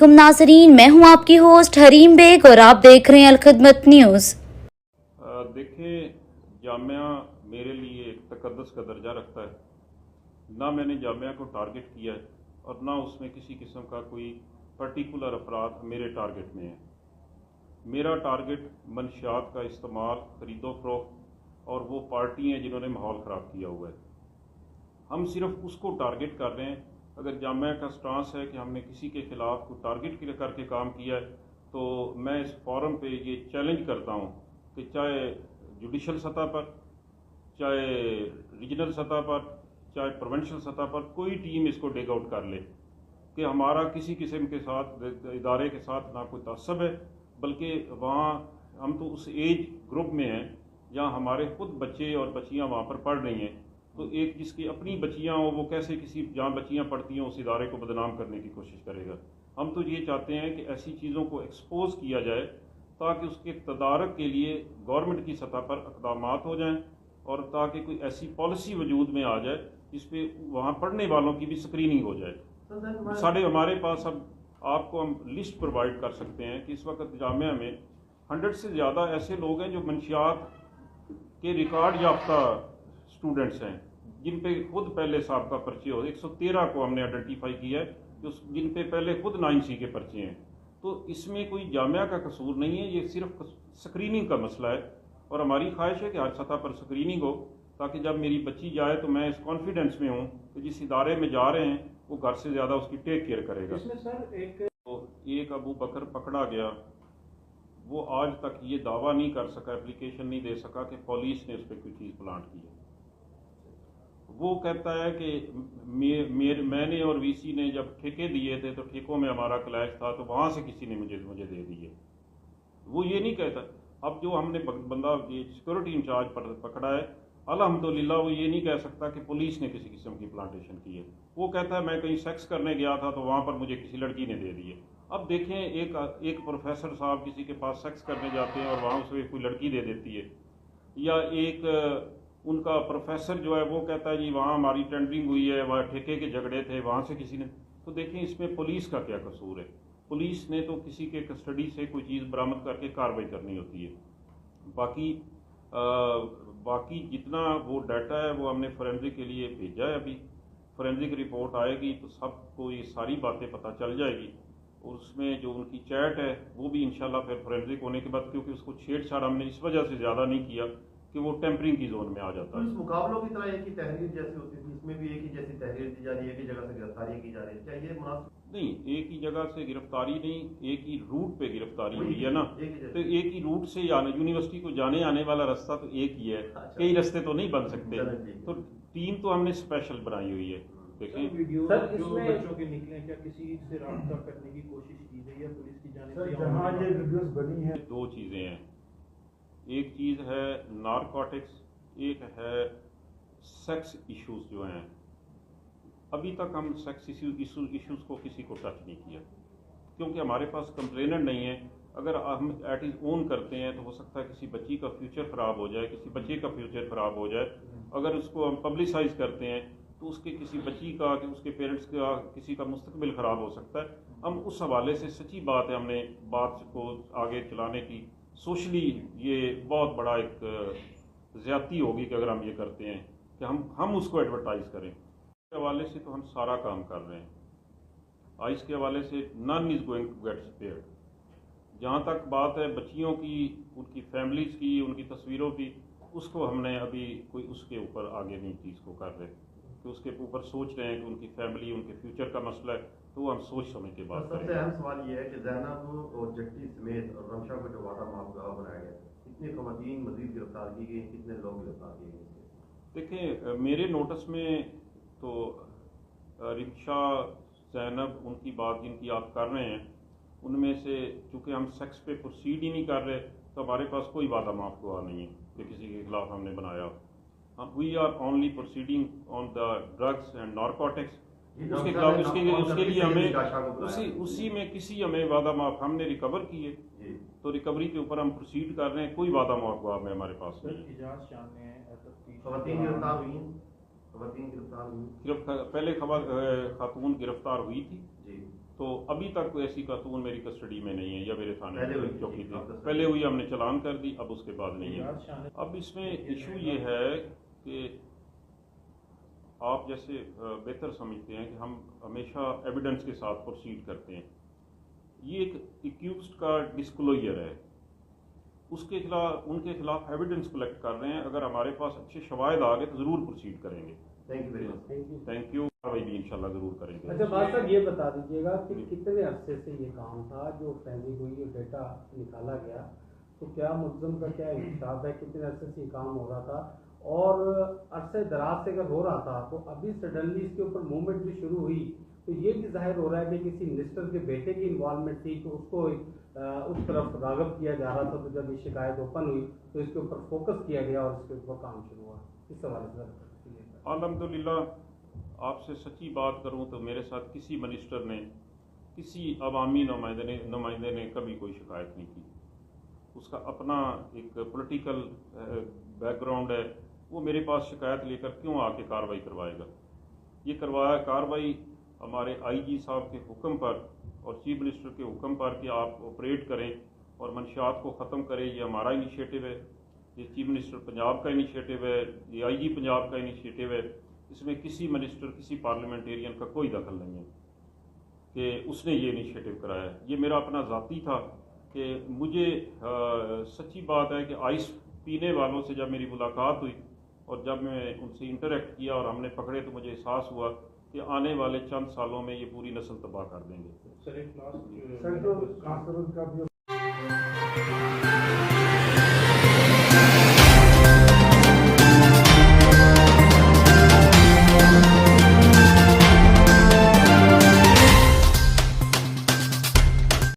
वालेकुम नाजरीन, मैं हूं आपकी होस्ट हरीम बेग और आप देख रहे हैं अलखिदमत न्यूज़। देखें, जामिया मेरे लिए एक तकद्दस का दर्जा रखता है। ना मैंने जामिया को टारगेट किया है और ना उसमें किसी किस्म का कोई पर्टिकुलर अफराद मेरे टारगेट में है। मेरा टारगेट मनशियात का इस्तेमाल, खरीदो फरोख्त और वो पार्टी हैं जिन्होंने माहौल ख़राब किया हुआ है। हम सिर्फ उसको टारगेट कर रहे हैं। अगर जामिया का स्टांस है कि हमने किसी के ख़िलाफ़ को टारगेट करके काम किया है, तो मैं इस फोरम पे ये चैलेंज करता हूँ कि चाहे जुडिशल सतह पर, चाहे रीजनल सतह पर, चाहे प्रोविंशियल सतह पर कोई टीम इसको टेक आउट कर ले कि हमारा किसी किस्म के साथ, इदारे के साथ ना कोई तअस्सुब है, बल्कि वहाँ हम तो उस एज ग्रुप में हैं जहाँ हमारे खुद बच्चे और बच्चियाँ वहाँ पर पढ़ रही हैं। तो एक जिसकी अपनी बच्चियाँ हो, वो कैसे किसी जहाँ बच्चियाँ पढ़ती हैं उस इदारे को बदनाम करने की कोशिश करेगा। हम तो ये चाहते हैं कि ऐसी चीज़ों को एक्सपोज किया जाए ताकि उसके तदारक के लिए गवर्नमेंट की सतह पर इक़दामात हो जाएं और ताकि कोई ऐसी पॉलिसी वजूद में आ जाए जिस पे वहाँ पढ़ने वालों की भी स्क्रीनिंग हो जाए। हमारे पास अब आपको हम लिस्ट प्रोवाइड कर सकते हैं कि इस वक्त जामिया में 100 से ज़्यादा ऐसे लोग हैं जो मंशियात के रिकॉर्ड याफ्ता स्टूडेंट्स हैं, जिन पे खुद पहले साहब का पर्चे हो। 113 को हमने आइडेंटिफाई किया है जिन पे पहले खुद 9C के पर्चे हैं। तो इसमें कोई जामिया का कसूर नहीं है, ये सिर्फ स्क्रीनिंग का मसला है और हमारी ख्वाहिश है कि हर सतह पर स्क्रीनिंग हो ताकि जब मेरी बच्ची जाए तो मैं इस कॉन्फिडेंस में हूँ कि जिस इदारे में जा रहे हैं वो घर से ज़्यादा उसकी टेक केयर करेगा। इसमें सर एक अबू बकर पकड़ा गया, वो आज तक ये दावा नहीं कर सका, एप्लीकेशन नहीं दे सका कि पुलिस ने उस पर कोई चीज़ प्लांट की है। वो कहता है कि मैंने और VC ने जब ठेके दिए थे तो ठेकों में हमारा क्लैश था तो वहाँ से किसी ने मुझे दे दिए। वो ये नहीं कहता। अब जो हमने बंदा सिक्योरिटी इंचार्ज पकड़ा है, अल्हम्दुलिल्लाह वो ये नहीं कह सकता कि पुलिस ने किसी किस्म की प्लांटेशन की है। वो कहता है मैं कहीं सेक्स करने गया था तो वहाँ पर मुझे किसी लड़की ने दे दिए। अब देखें, एक प्रोफेसर साहब किसी के पास सेक्स करने जाते हैं और वहाँ उसे कोई लड़की दे देती है, या एक उनका प्रोफेसर जो है वो कहता है जी वहाँ हमारी टेंडरिंग हुई है, वहाँ ठेके के झगड़े थे, वहाँ से किसी ने। तो देखें इसमें पुलिस का क्या कसूर है। पुलिस ने तो किसी के कस्टडी से कोई चीज़ बरामद करके कार्रवाई करनी होती है। बाकी जितना वो डाटा है वो हमने फोरेंसिक के लिए भेजा है। अभी फोरेंसिक रिपोर्ट आएगी तो सबको ये सारी बातें पता चल जाएगी और उसमें जो उनकी चैट है वो भी इंशाल्लाह फिर फोरेंसिक होने के बाद, क्योंकि उसको छेड़छाड़ हमने इस वजह से ज़्यादा नहीं किया कि वो टेम्परिंग की जोन में आ जाता है। इस मुकाबलों की तरह एक ही तहरीर जैसी होती थी, इसमें भी एक ही जैसी तहरीर दी जा रही है, एक ही जगह से गिरफ्तारी की जा रही है, क्या ये मुनासिब नहीं? एक ही जगह से गिरफ्तारी नहीं, एक ही रूट पे गिरफ्तारी हुई है ना। तो एक ही रूट से यूनिवर्सिटी को जाने आने वाला रास्ता तो एक ही है, कई रास्ते तो नहीं बन सकते। तो टीम तो हमने स्पेशल बनाई हुई है। देखें सर, जो बच्चों के निकले, क्या किसी से राब्ता करने की कोशिश की गई है पुलिस की जानिब से? जहाँ ये वीडियोस बनी है, दो चीज़ें हैं। एक चीज़ है नारकोटिक्स, एक है सेक्स इश्यूज जो हैं। अभी तक हम सेक्स इश्यूज को किसी को टच नहीं किया क्योंकि हमारे पास कंप्लेनेंट नहीं है। अगर हम एट इज ओन करते हैं तो हो सकता है किसी बच्ची का फ्यूचर ख़राब हो जाए, किसी बच्चे का फ्यूचर ख़राब हो जाए। अगर उसको हम पब्लिसाइज करते हैं तो उसके किसी बच्ची का, उसके पेरेंट्स का, किसी का मुस्तकबिल ख़राब हो सकता है। हम उस हवाले से सच्ची बात है, हमने बात को आगे चलाने की सोशली ये बहुत बड़ा एक ज़्यादती होगी कि अगर हम ये करते हैं कि हम उसको एडवर्टाइज़ करें। के हवाले से तो हम सारा काम कर रहे हैं। आइस के हवाले से none is going to get spared. जहाँ तक बात है बच्चियों की, उनकी फैमिलीज़ की, उनकी तस्वीरों की, उसको हमने अभी कोई उसके ऊपर आगे नहीं चीज़ को कर रहे कि उसके ऊपर सोच रहे हैं कि उनकी फैमिली, उनके फ्यूचर का मसला है, तो हम सोच समझ के बात करें। सबसे अहम सवाल ये है कि ज़ैनब और जट्टी समेत और रमशा को जो वादा माफगाह बनाया गया, कितनी ख़वातीन मज़ीद गिरफ्तार की गई, कितने लोग गिरफ्तार किए गए? देखें, मेरे नोटिस में तो रिक्शा, ज़ैनब, उनकी बात जिनकी आप कर रहे हैं, उनमें से चूँकि हम सेक्स पे प्रोसीड ही नहीं कर रहे तो हमारे पास कोई वादा माफगाह नहीं है कि किसी के खिलाफ हमने बनाया। We are only proceeding on the drugs and narcotics. उसके खिलाफ उसके लिए हमें उसी में किसी हमें वादा माफ हमने रिकवर किए तो रिकवरी के ऊपर हम प्रोसीड कर रहे हैं। कोई वादा माफगाह में हमारे पास नहीं। पहले खातून गिरफ्तार हुई थी تو ابھی تک کوئی ایسی خاتون میری کسٹڈی میں نہیں ہے یا میرے تھانے پہلے میں ہوئی چوکی تھی، تھی، پہلے ہوئی ہم نے چلان کر دی، اب اس کے بعد نہیں ہے۔ یاد شامل اب اس میں ایشو یہ ہے کہ آپ جیسے بہتر سمجھتے ہیں کہ ہم ہمیشہ ایویڈنس کے ساتھ پروسیڈ کرتے ہیں۔ یہ ایک ایکیوزڈ کا ڈسکلوئر ہے، اس کے خلاف ان کے خلاف ایویڈنس کلیکٹ کر رہے ہیں، اگر ہمارے پاس اچھے شواہد آ گئے تو ضرور پروسیڈ کریں گے۔ Thank you very much. Thank you, کارروائی بھی انشاءاللہ ضرور کریں گے۔ اچھا بات صاحب یہ بتا دیجیے گا کہ کتنے عرصے سے یہ کام تھا جو فیملی ہوئی یہ ڈیٹا نکالا گیا، تو کیا ملزم کا کیا انکشاف ہے، کتنے عرصے سے یہ کام ہو رہا تھا، اور عرصے دراز سے اگر ہو رہا تھا تو ابھی سڈنلی اس کے اوپر موومنٹ بھی شروع ہوئی، تو یہ بھی ظاہر ہو رہا ہے کہ کسی منسٹر کے بیٹے کی انوالومنٹ تھی، تو اس کو اس طرف راغب کیا جا رہا تھا، تو جب یہ شکایت اوپن ہوئی تو اس کے اوپر فوکس کیا گیا اور اس کے اوپر کام شروع ہوا۔ اس حوالے سے الحمدللہ آپ سے سچی بات کروں تو میرے ساتھ کسی منسٹر نے، کسی عوامی نمائندے نے کبھی کوئی شکایت نہیں کی۔ اس کا اپنا ایک پولیٹیکل بیک گراؤنڈ ہے، وہ میرے پاس شکایت لے کر کیوں آ کے کارروائی کروائے گا؟ یہ کارروائی ہمارے آئی جی صاحب کے حکم پر اور چیف منسٹر کے حکم پر کہ آپ آپریٹ کریں اور منشیات کو ختم کریں، یہ ہمارا انیشیٹو ہے، یہ چیف منسٹر پنجاب کا انیشیٹو ہے، یہ آئی جی پنجاب کا انیشیٹو ہے۔ اس میں کسی منسٹر، کسی پارلیمنٹیرین کا کوئی دخل نہیں ہے کہ اس نے یہ انیشیٹو کرایا ہے۔ یہ میرا اپنا ذاتی تھا کہ مجھے سچی بات ہے کہ آئس پینے والوں سے جب میری ملاقات ہوئی اور جب میں ان سے انٹریکٹ کیا اور ہم نے پکڑے تو مجھے احساس ہوا کہ آنے والے چند سالوں میں یہ پوری نسل تباہ کر دیں گے۔ سر ایک لاسٹ سر جو کانفرنس کا بھی